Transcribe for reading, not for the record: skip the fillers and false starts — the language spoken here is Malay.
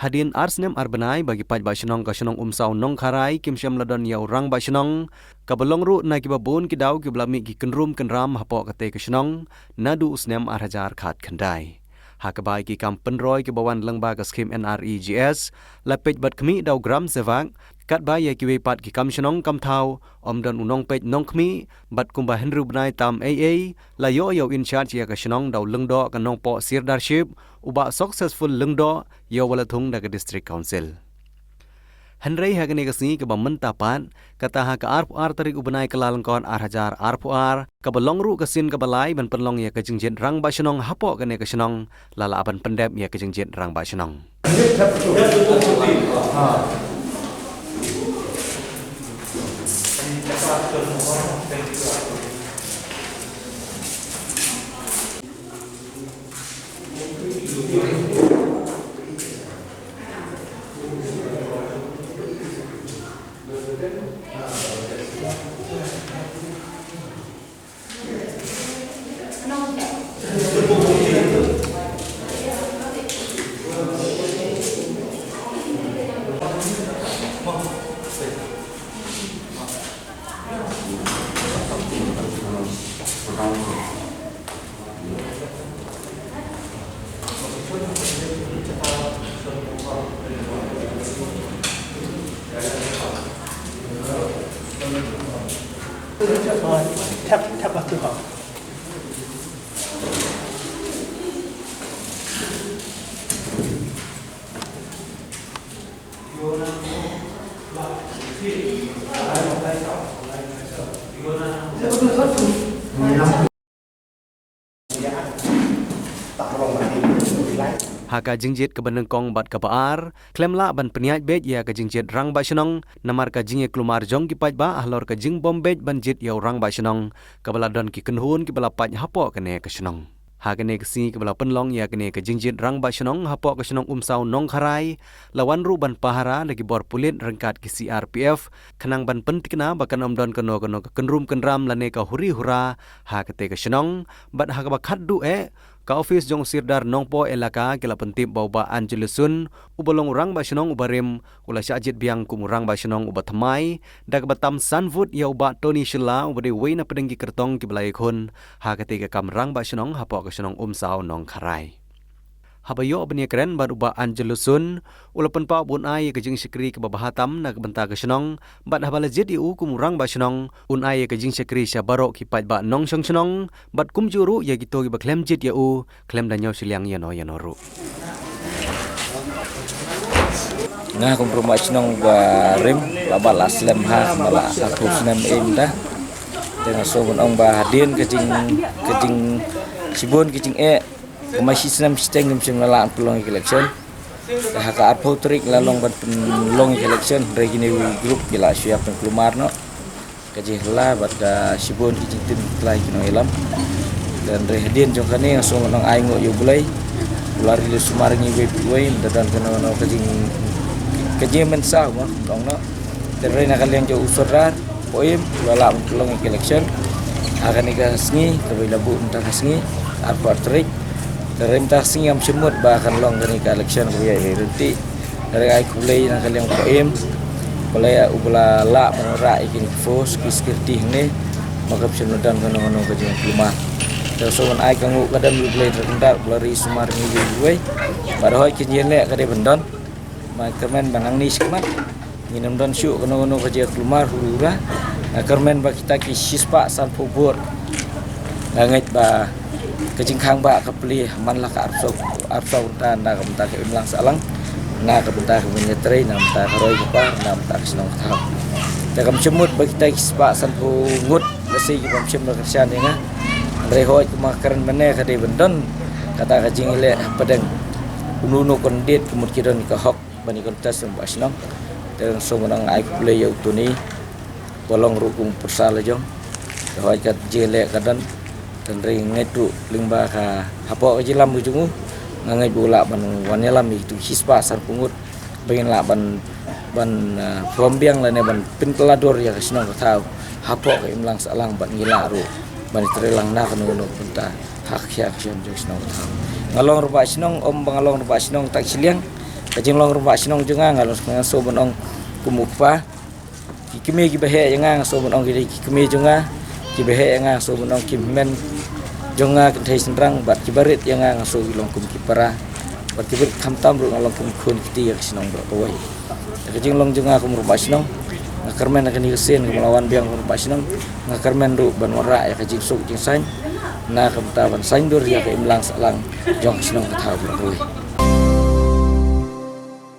hadin arsnem arbenai bagi paj ba shenong ka shenong umsau nong kharai kim syam ladon yau rang ba shenong ka belong ru na ki babun ki dau ki blami ki kenrum kenram hapo kate ka shenong nadu usnem arhajar khat khandai hakabai ki kam penroi ki bawan lengba ka skim NREGS lapej bat khmi dau gram sevak kat ba ye ki we pat ki kam shenong kam thau omdon unong pej nong khmi bat kumba henru bnai tam AA la yo yo in charge ya ka shenong dau lengdo ka nong po sirdarship uba successful lengdo yo wala thung da ka district council Henry hagani kasni ke bamenta pan kata ha ka ar tarik ubnai kalalang kon arhajar ar ka balong ru kasin ka balai ban penlong ya ka jingjen rang ba shenong hapo ka ne ka shenong lala ban pendep ya ka jingjen rang ba shenong Tap waktu kau. Haka jingjit ke beneng kong bat ke baar klem la ban peniat bet ya ke jingjit rang ba shenong namar ka jingye klumar jong ki paj ba ahlor ka jing bom bet ban jit ya rang ba shenong ka bala don ki kenhun ki bala paj hapo ka ne ka shenong haka ne ka si ki bala penlong ya ke ne ka jingjit rang ba shenong hapo ka shenong umsau nong kharai lawan ru ban pahara lagi bor pulit rengkat ki CRPF kenang ban pentikna bakan omdon kono ka kenrum kenram lane ka huri hura haka te ka shenong bat haka ba khaddu ka office jong sirdar nongpo elaka kila pentip bauba Angelusun ubalong urang ba shenong ubarim ula syajit biang kumurang ba shenong uba thamai dak batam sanvut ya uba Tony Shila ubade weina pedenggi kertong ki belai khun ha ketika kam rang ba shenong hapo ka shenong umsau nong kharai habayo benia keren ban uba Angelusun ula penpa bun ai ke jing sikri ke babahatam nak benta ke shenong bat habala jit iu kumurang ba shenong un ai ke jing sikri sya barok ki paj ba nong shong shenong bat kum juru ya gitu ki ba klem jit ya u klem da nyaw siliang ya no ru nga kompromat shenong ba rim babal aslem ha mala aku snem im dah tengah so bun ong ba hadin ke jing sibun ke jing masih senam steng sim lala pelong election dah ka arpo trik lalong ban pelong election regini group gila siap pen kelumar no kaji la bat sibon kijitin klai kino elam dan rehadin jongkane so nang aingo yo bulai lari le sumar ni we dan kono no kaji mensah mo dong no terena kalian jo usrar poem lala pelong election akan igasngi kabila bu entah kasngi arpo trik dari entah singam semut bahkan long dari ke election kuya renti dari ai kulai nak kalian poem kulai ubala la menora ikin fos kiskirti ni maka penudan kono ke jeng rumah tersuan ai kangu kadam kulai rendak lari sumar ni gue pada hoi kinjen le kade bendon kermen banang ni skmat minum don syuk kono ke jeng rumah hurura kermen ba kita ki sispa san pubur langit ba kejing khang ba kapli manlah ka arso ta na kamta ke imlang salang na kamta ke menyetrei na kamta karoi pa na kamta senong thau ta kam chemut ba kita ispa san pu ngut lesi ki bam chem kerjaan ni nga rehoi kuma keren mene ka de bendon kata kejing ile pedeng ununu kondit kemut kiron ka hok bani kontes ba senong dan so menang ai play yo tuni bolong rukung persal jong rehoi ka jele kadan dan ring ngetu lingba ka hapo jilam bujungu ngangai bola ban wanyalam itu hispa sar pungut pengen la ban prombiang lane ban pintelador ya kasino ka hapo ka imlang salang ban ngila ru ban trelang na kanu punta hak hak sion josno ngalong rupa sinong om bangalong rupa sinong tak siliang kajing long rumah sinong junga ngalus ngaso bonong kumupa kikimi kibehe junga ngaso bonong kikimi junga kibehe nga so bonong kimen junga kentai sendrang bat kibarit yang ngaso long kum kipara bat kibir kamtam ru ngalong kum kun kiti ya sinong berpawai kajing long junga kum rumah sinong ngakarmen akan diusin melawan biang rumah sinong ngakarmen ru banwara ya kajing sok jing sain na kamtawan sain dur ya ke imlang salang jong sinong katau berpawai